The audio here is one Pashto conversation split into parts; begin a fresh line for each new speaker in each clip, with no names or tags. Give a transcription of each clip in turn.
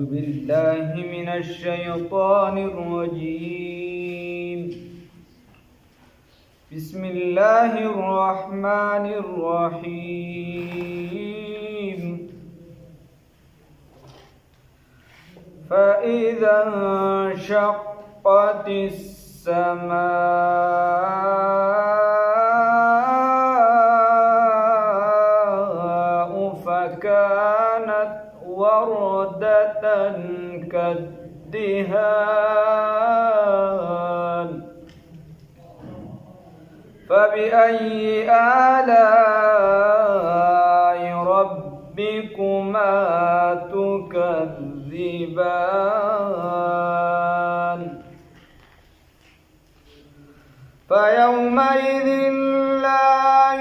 بالله من الشيطان الرجيم بسم الله الرحمن الرحيم فإذا انشقت السماء فكانت وردة كالدهان فبأي آلاء ربكما تكذبان فيومئذ لا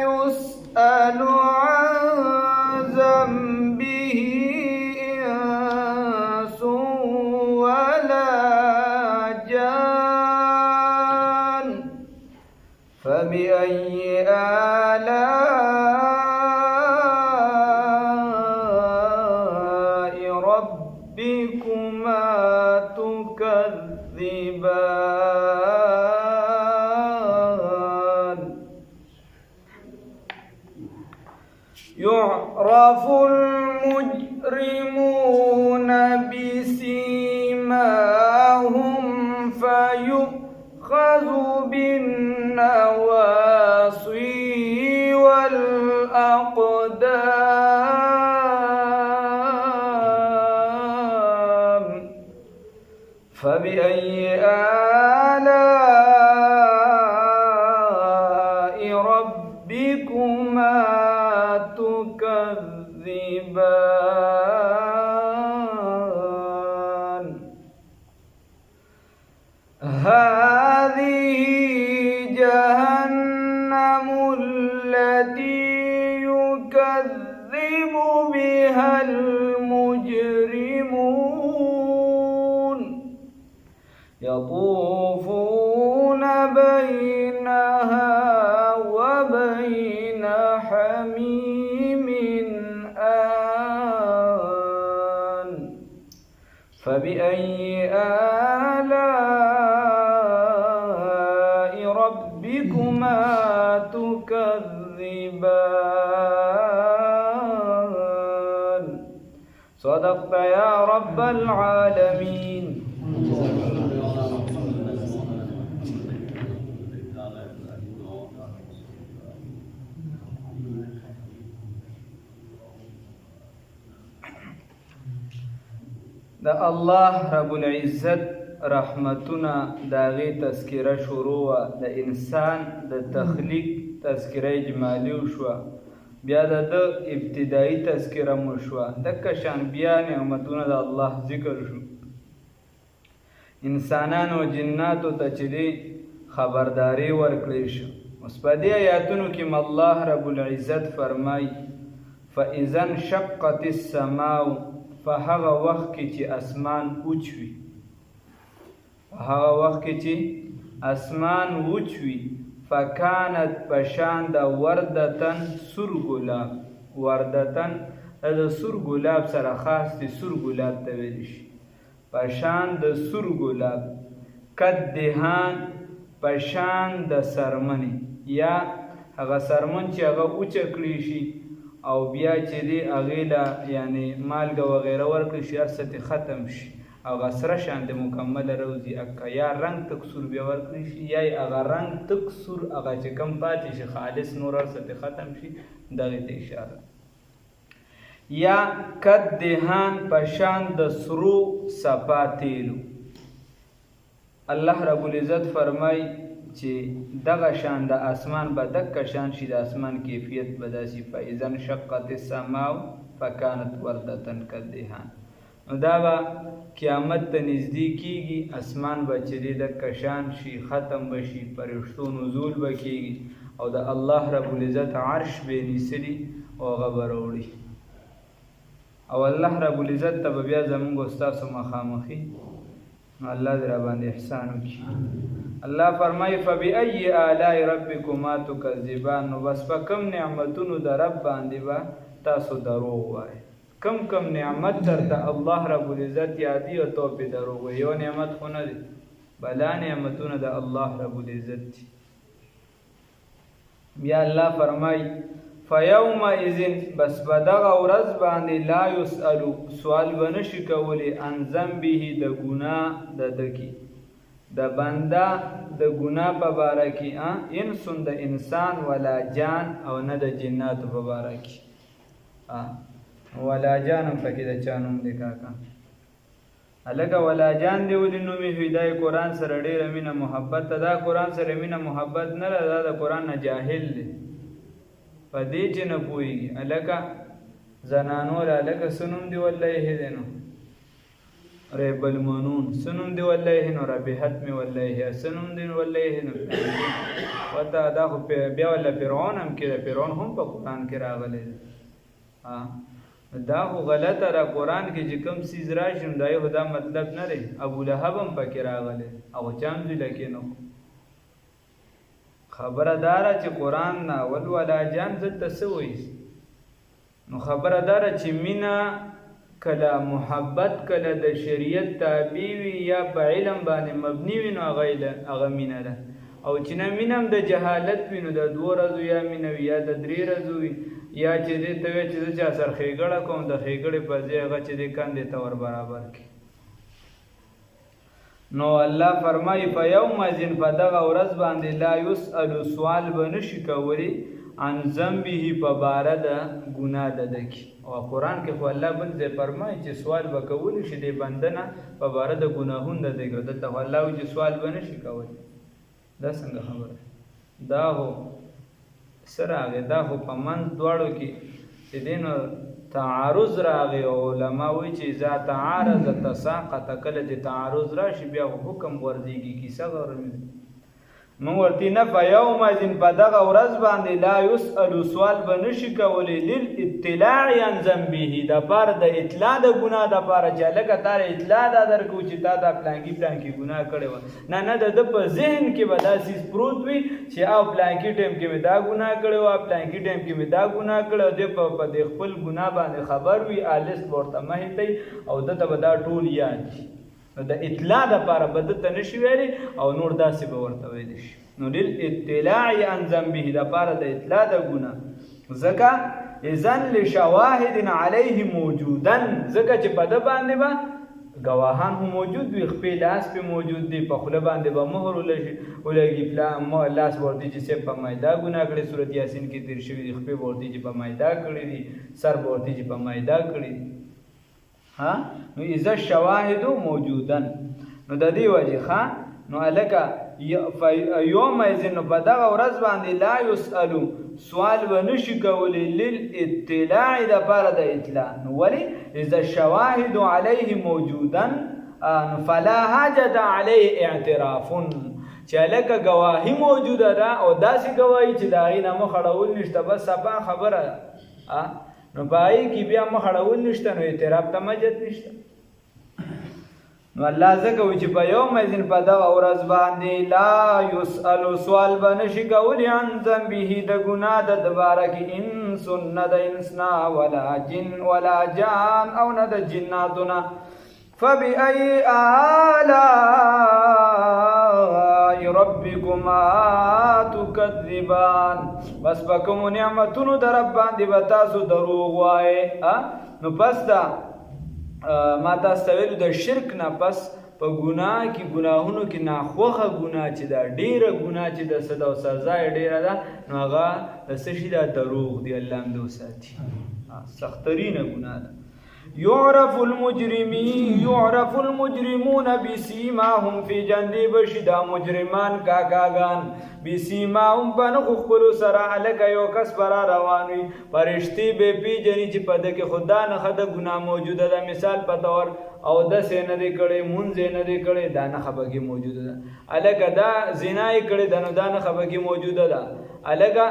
يسأل عن ذنبه إنس ولا جان فبأي آلاء ربكما تكذبان يعرف المجرمون بسيماهم فيؤخذ بالنواصي والأقدام فبأي آلاء ربكما تكذبان هذه جهنم التي يكذب بها المجرمون يطوفون بينها وبين حميم آن فبأي آلاء ربكما تكذبان صدقت يا رب العالمين. د الله رب العزت رحمتونه داغه تذکره شروع د انسان د تخلیق تذکره اجمالی شو بیا د ابتدایي تذکره مو شو د کشان بیا نعمتونه د الله ذکر شو انسانانو او جناتو ته چې خبرداري ورکړي شو. اوس په دې آیاتونو کې الله رب العزت فرمای فاذا انشقت السماء فهغه وخت کې چې اسمان اوچوي هغه وخت کې چې اسمان اوچوي فکانت پشان د وردتن سور ګلاب وردتن د سور ګلاب سره خاص دي سور ګلاب ته ویل شي پشان د سور ګلاب کد دهان پشان د سرمنی یا هغه سرمن چې هغه اوچ کړی شي او بیا چې دی هغې له یعنې مالګه وغیره ورکړي شي هر څه ختم شي او هغه سره شان د مکمله روزي اکه یا رنګ تک سور بیا ورکړي شي یا هغه رنګ تک سور هغه چې کم پاتې شي خالص نور هر څه ختم شي دغې ته اشاره یا کد دهان په شان د سرو صفا تیلو الله رب العزت فرمای چې دغه شان د اسمان به دغه شان شي د اسمان کیفیت به داسې فاذا انشقت السماء فکانت وردة کالدهان نو دا به قیامت ته نږدې کیږي اسمان به چې دی دغه شان شي ختم به شي فرشتو نزول به کیږي او د الله رب العزت عرش به نیسلی او هغه به راوړي او الله رب العزت ته به بیا زمونږ او ستاسو مخامخي نو الله دې را باندې احسان وکړي. الله فرمایي فبأي آلاء ربکما تکذبان نو بس په کوم نعمتونو د رب باندې به تاسو دروغ وایئ کم کم نعمت درته الله رب العزت یادي او تو په دروغ یو نعمت خو نه دی بلا نعمتونه د الله رب العزت دي بیا الله فرمای فیومئذ بس بدغه ورځ باندې لا یسألو سوال بنشي کولی عن ذنبه د ګناه د دکی د بنده د ګناه په باره کې انسون د انسان ولا جان او نه د جناتو په باره کې ولا جان هم پکې د چا نوم دی کاکا هلکه ولا جان دی ولې نومې وي دا قرآن سره ډېره مینه محبت ته دا قرآن سره مینه محبت نه ده دا د قرآن نه جاهل دی په دې چې نه پوهېږي هلکه زنانو له هلکه څه نوم دی والله دی نو ریب المنون څه نوم دی والله نو ربیحت مې والله څه نوم دی والله نو ورته دا خو بیا ولا فرعون هم کې ده فرعون هم په قرآن کې راغلی دی دا خو غلطه را قرآن کې چې کوم څیز راشي نو دا یو دا مطلب نه دی ابولهب هم پکې راغلی او چا هم ځیله کې نه خبره داره چې قرآن ناول ولا جان دلته څه وایي نو خبره داره چې مینه کله محبت کله د شریعت تابع وي یا په علم باندې مبني وي نو هغه مینه ده او چې نه مینه هم د جهالت وي نو د 2 ورځو یا مینه وي یا د 3 ورځو وي یا چې دې ته وایي چې زه چا سره ښېګړه کوم د ښېګړې په ځای هغه چې دې کندې ته ور برابر کړي نو الله فرمایي په یومئذ په دغه ورځ باندې لا یسألو سوال به نشي کولی عن ذنبه په باره د ګناه د ده کې او قرآن کې خو الله بل ځای فرمایي چې سوال به کولی شي دې بنده نه په باره د ګناهونو د ده کې دلته خو الله وایي چې سوال به نشي کولی دا څنګه خبره دا هو څه راغی دا خو په منځ دواړو کې چې دی نو تعارض راغی او علما وایي چې اذا تعارض تساقط کله چې تعارض راشي بیا حکم ورځېږي کیسه غرمي موږ ورته نه په یومئذ په دغه ورځ باندې لا یسألو سوال به نشي کولی للاطلاع عن ذنبه دپاره د اطلاع د ګناه دپاره چې هلکه تا اطلاع دا درکړو چې تا دا پلانکي ګناه کړې وه نه د ده په ذهن کې به دا څیز پروت وي چې او پلانکي ټایم کې مې دا ګناه کړې وه پلانکي ټایم کې مې دا ګناه کړې او دی په دې خپل ګناه باندې خبر وي لیست به ورته مه هیتئ او ده ته به دا ټول یاد شي نو د اطلاع دپاره به ده ته نشي ویلی او نور داسې به ورته ویلی شي نو للاطلاع عن ذنبه دپاره د اطلاع د ګناه ځکه اذن لشواهد علیه موجودن ځکه چې په ده باندې به ګواهان هم موجود وي خپې لاس پې موجود دی په خوله باندې به مهر ولګي لاس به ورته چې صاحب په مایده ګناه کړې صورت یاسین کې تېر شوي دي خپې به ورته چې په مایده کړي دي سر به ورته چې په مایده کړي دي نو اذا الشواهد موجودن نو د دې وجه نو هلکه یومئذ نو په دغه ورځ باندې لا یسألو سوال به نشي کولی للاطلاع دپاره د اطلاع نو ولې اذا الشواهد علیه موجودن فلا حاجة علیه اعتراف چې هلکه ګواهي موجوده ده او داسې ګواهي چې د هغې نه مخ اړول نشته بس صفا خبره نو په هغې کې بیا مخ اړول نشته نو اعتراف ته مجد نشته نو الله ځکه وایي چې په یومئذ په دغه ورځ باندې لا یسألو سوال به نشي کولی عن ذنبه د ګناه د باره کې انس نه د انس نه ولا جن ولا جان او نه د جناتو نه فبأي آلاء ربكما تكذبان بس په کومو نعمتونو د رب باندې به تاسو دروغ وایې نو پس دا ما تاسو ویلو د شرک نه پس په ګناه کې ګناهونو کې ناخوښه ګناه چې دا ډېره ګناه چې د صدا او سزا یې ډېره ده نو هغه د څه شي دا دروغ دی الله هم دې وساتي سخترینه ګناه ده يعرف المجرمون بسیماهم فی جندې بشي دا مجرمان کاکاګان بسیماهم په نښو خپلو سره هلکه یو کس به را روان وي فرشتې به یې پېژني چې په ده کې خو دا نښه د ګناه موجوده ده مثال په طور اودس یې نه دی کړی مونځ یې نه دی کړی دا نښه پکې موجوده ده هلکه دا زنا یې کړې ده نو دا نښه پکې موجوده ده هلکه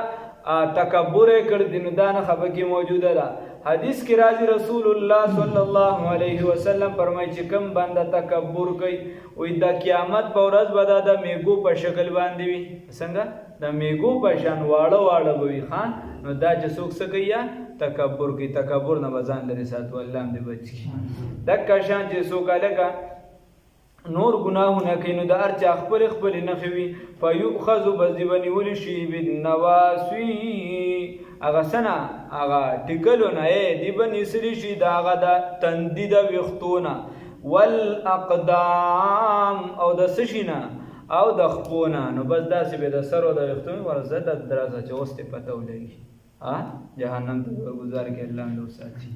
تکبر یې کړی دی نو دا نښه پکې موجوده ده حدیث کې راځي رسول الله صلی الله علیه وسلم فرمایي چې کوم بنده تکبر کوي وایي د قیامت په ورځ به دا د میږو په شکل باندې وي څنګه د میږو په شان واړه واړه به وي نو دا چې څوک څه کوي تکبر کوي، تکبر نه به ځان لرې ساتو، الله هم دې بچ کړي. دکه شان چې څوک هلکه نور ګناهونه کوي نو د هر چا خپلې خپلې نښې وي، فیؤخذ بس دې به نیولي شي بالنواصي هغه څه نه هغه ټیکلو نه دې به نیسلی شي د هغه د تندي د ویښتو نه، والاقدام او د څه شي نه او د خپو نه. نو بس داسې به د سر او د ویښتو ورځه د درازه چې اوس دې پته ولګي جهنم ته ورګزار کړي، الله هم وساتي.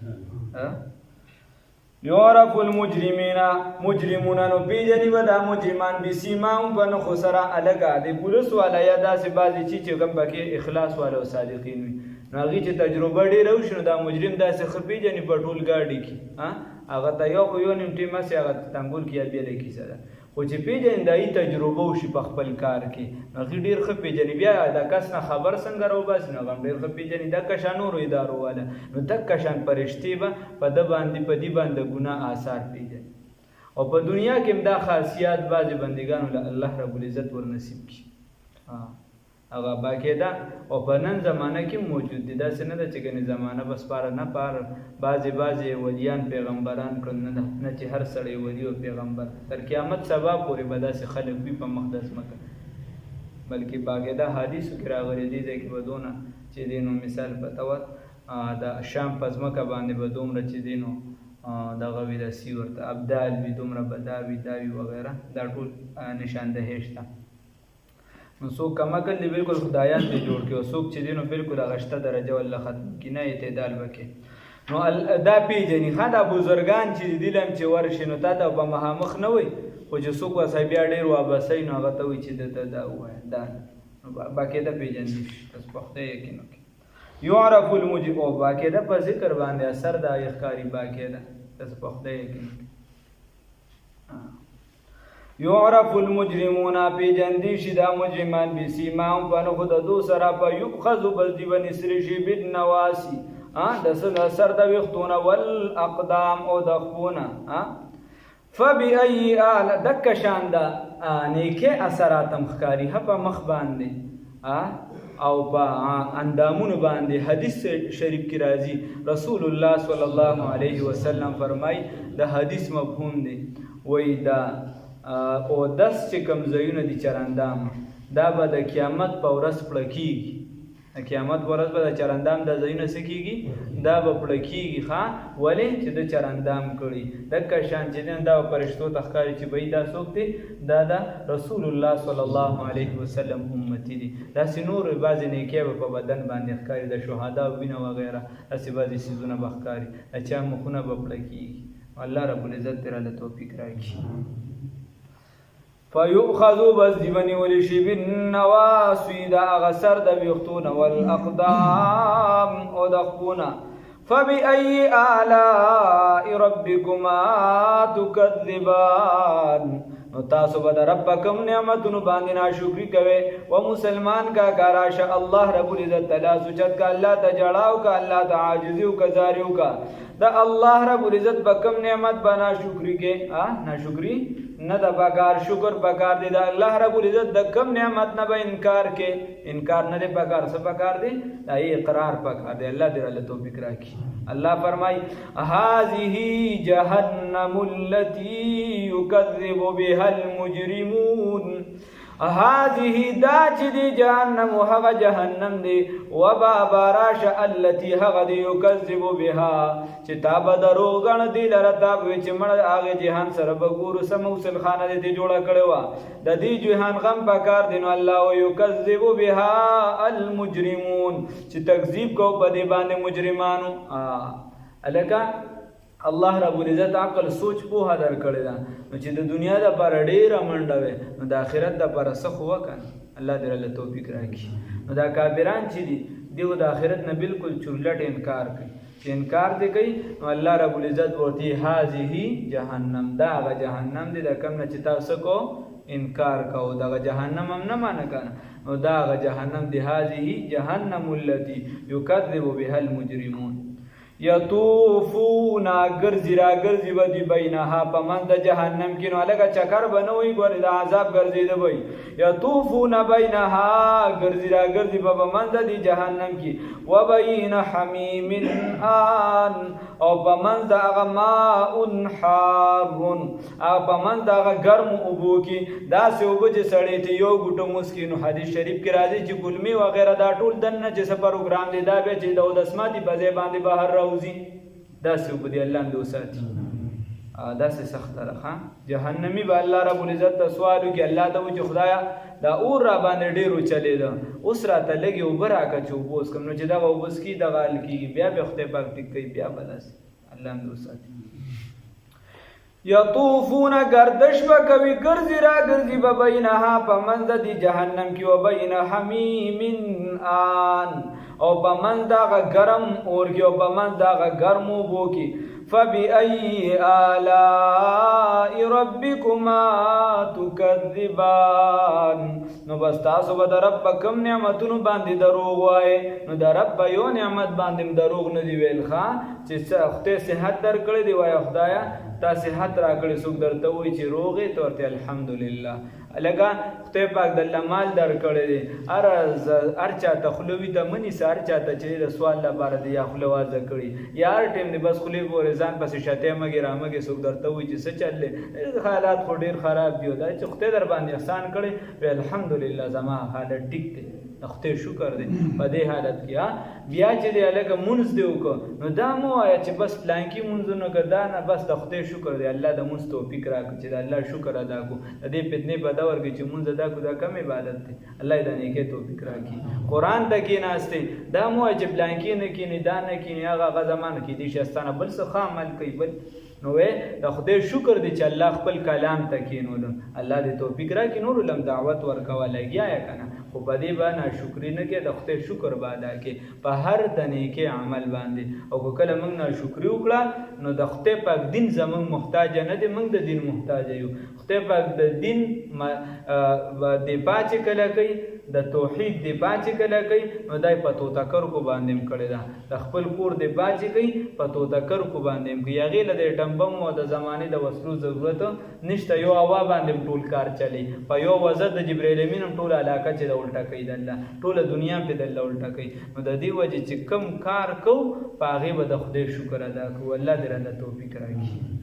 یعرف المجرمین مجرمون نو پیژني به دا مجرمان بسیماهم په نښو سره الګه د پولیس والا یا داسې بعضې چې کوم پکې اخلاص والا او صادقین وي نو هغې چې تجربه ډېره وشي نو دا مجرم داسې ښه پیژني په ټول ګاډي کې هغه ته یو نیم ټیم هسې هغه تنګول کې یا بېله کیسه ده، خو چې پیژني دا یې تجربه وشي په خپل کار کې نو هغې ډېر ښه پیژني. بیا د کس نه خبر څنګه راوباسي نو هغه هم ډېر ښه پیژني. دکه شان نورو ادارو والا نو دکه شان فرشتې به په دې باندې ګناه آثار پیژني. او په دنیا کې هم دا خاصیات بعضې بندګانو له الله رب العزت ورنصیب کړي هغه باقاعده او په نن زمانه کې موجود دي. داسې نه ده چې ګنې زمانه بس پاره نه پاره بعضې ولیان پیغمبران کړل نه چې هر سړی ولی او پیغمبر تر قیامت سبا پورې به داسې خلک وي په مخ د ځمکه، بلکې باقاعده حدیثو کې راغلي دي ځای کې به دونه چې دی نو مثال پته وه د شام په ځمکه باندې به دومره چې دی نو دغه وي داسې ورته ابدال وي دومره به دا وي وغیره دا ټول نشاندهي شته. نو څوک کم عقل دی بالکل خدایان دی جوړ کړي او څوک چې دی نو بالکل هغه شته درجه والله ختم کړي نه اعتدال وکړي. نو دا پیژني ښه دا بزرګان چې دي لم چې ورشي نو تا ته به مخامخ نه وي، خو چې څوک ورسره بیا ډېر وابستی نو هغه ته وایي چې دته دا ووایه دا باقاعده پیژندي بس پخته یقین وکړي. یعرف المجرم او باقاعده په ذکر باندې اثر د ښکاري باقاعده بس پخته یقین وکړي. یعرف المجرمون پیجندی شي دا مجرمان بسیماهم په نښو د دو سره په یؤخذ بس دې به نیسلی شي بالنواصي د سر د ویښتو نه والاقدام او د خپو نه. فبأي آلاء دکه شان د نیکې اثرات هم ښکاري په مخ باندې او په اندامونو باندې. حدیث شریف کې راځي رسول الله صلی الله علیه وسلم فرمایي د حدیث مفهوم دی وایي دا او دس چې کوم ځایونه دي چرندام دا به د قیامت په ورځ پړه کېږي، د قیامت په ورځ به د چرندام دا ځایونه څه کېږي دا به پړه کېږي ولې چې د چرندام کړي. دکه شان چې دی دا به فرشتو ته ښکاري چې بهی دا څوک دی دا د رسول الله صلی الله علیه وسلم امتي دي. داسې نور بعضې نیکۍ به په بدن باندې ښکاري د شهدا وینه وغیره داسې بعضې څیزونه به ښکاري د چا مخونه به پړه کېږي. الله رب العزت دې راله توفیق راکړي. فیؤخذوا بس دی ونیولی شي بالنواصي دا هغه سر د ویښتو نه والاقدام او د خپو نه. فبأي آلاء ربكما تكذبان نو تاسو به د رب په کوم نعمتونو باندې ناشکري کوئ. و مسلمان کا راشه الله رب العزت تعالی سوچت کا الله ته جړاو کا الله ته عاجزي او کزاریو کا د الله رب العزت په کوم نعمت باندې ناشکري کې ناشکري نه د پکار شکر پکار دی. د الله رب العزت د کوم نعمت نه به انکار کې انکار نه دی پکار څه پکار دی دا اقرار پکار دی. الله دې له توفیق راکړي. الله فرمای هذه جهنم التي يكذب بها المجرمون. هذه دا چې دی جهنم هغه جهنم دی وبا باراش التي هغه دی يكذب بها چې تا به دروغ ګڼ دی لره تا به چې مړ هغه جهان سره به ګورو سموسل خانه دې جوړه کړې وه د دې جهان غم پکار دی. نو الله ويكذب بها المجرمون چې تکذیب کو په دې باندې مجرمانو. الکه الله رب العزت عقل سوچ پوهه در کړی ده نو چې د دنیا د پر ډیره منډه وي نو د آخرت د پر څه خو وکړه. الله دې له توفیق راکړي. نو دا کافران چې دي دیو د آخرت نه بالکل چورلټ انکار کوي چې انکار دې کوي نو الله رب العزت ورته هذه جهنم دا هغه جهنم دی د کوم نه چې تاسو کو انکار کوو دغه جهنم هم نه مانه کنه نو دا هغه جهنم دی. هذه جهنم التي يكذب بها المجرمون. یطوفون ګرځي را ګرځي به دوی بینها په منځ د جهنم کې نو هلکه چکر به نه وي ګورې د عذاب ګرځېده به وي یطوفون بینها ګرځي را ګرځي به په منځ د جهنم کې وبین حمیم آن او په منځ د هغه ماء حارون هغه په منځ د هغه ګرمو اوبو کې داسې اوبه چې سړی ته یو ګوټه مسکي نو حدیث شریف کې راځي چې کلمې وغیره دا ټول دننه چې څه پروګرام دی دا بیا چې د اودسما دي په ځای باندې بهر راوځي داسې اوبه دي الله هم دې وساتي داسې سخته ده جهنمي به الله رب العزت ته سوال وکړي الله ته وایي چې خدایه دا اور را باندې ډېر وچلېده اوس راته لږې اوبه راکړه چې اوبه وڅښم نو چې دغه اوبه څکي دغه حل کېږي بیا به خدای پاک ټیک کوي بیا به داسې الله هم دې وساتي یطوفون گردش بکوي ګرځي را ګرځي به بینها په منځ د جهنم کې و بین حمیم آن او په منځ د هغه ګرم اور کې او په منځ د هغه ګرمو اوبو کې فبأي آلاء ربكما تكذبان نو بس تاسو به د رب په کوم نعمتونو باندې دروغ وایې نو د رب په یو نعمت باندې دروغ نه دی ویل چې خدای صحت درکړی دی وایه خدایه تا صحت راکړی څوک درته وایي چې روغ یې ته ورته الحمدلله لکه خدای پاک د الله مال درکړی دی هر چاته خوله وي ته مه نیسه هر چاته چې د سوال لپاره دی یا خوله وازه کړي یا هر ټایم دی بس خولې پورې ځان پسې شتی مګې رامګې څوک درته وایي چې څه چل دی حالات خو ډېر خراب دي دا چې خدای در باندې احسان کړی وی الحمدلله زما حالت ټیک دی د خدای شکر دی په دې حالت کې بیا چې دی هلکه مونځ دی وکړه نو دا مه وایه چې بس پلانکي مونځونه که دا نه بس د خدای شکر دی الله د مونځ توفیق راکړي چې د الله شکر ادا کړو د دې فتنې په دور کې چې مونځ ادا کړو دا کم عبادت دی الله یې د نیکۍ توفیق راکړي قرآن ته کېناستې دا مه وایه چې پلانکي نه کښېني دا نه کښېني هغه زمانه کې دې شي استانه بل څه ښه عمل کوي بل نو د خدای شکر دی چې الله خپل کلام ته کېنولم الله دې توفیق راکړي نور علم دعوت ورکوه لګیا یې که نه خو په دې به ناشکري نه کوې د خدای شکر به ادا کوې په هر د نیکۍ عمل باندې او که کله موږ ناشکري وکړه نو د خدای پاک دین زموږ محتاجه نه دی موږ د دین محتاجه یو خدای پاک د دین دفاع چې کله کوي د توحید دفاع چې کله کوي نو دا په توتکرکو باندې هم کړې ده د خپل کور دفاع چې کوي په توتکرکو باندې هم کوي هغې له د ډمبم او د زمانې د وسلو ضرورت نشته یو هوا باندې هم ټول کار چلی په یو وزر د جبریل امین هم ټوله علاقه چې د الټه کوي د الله ټوله دنیا پې د الله الټه کوي نو د دې وجې چې کم کار کوو په هغې به د خدای شکر ادا کوو الله دې راله توفیق راکړي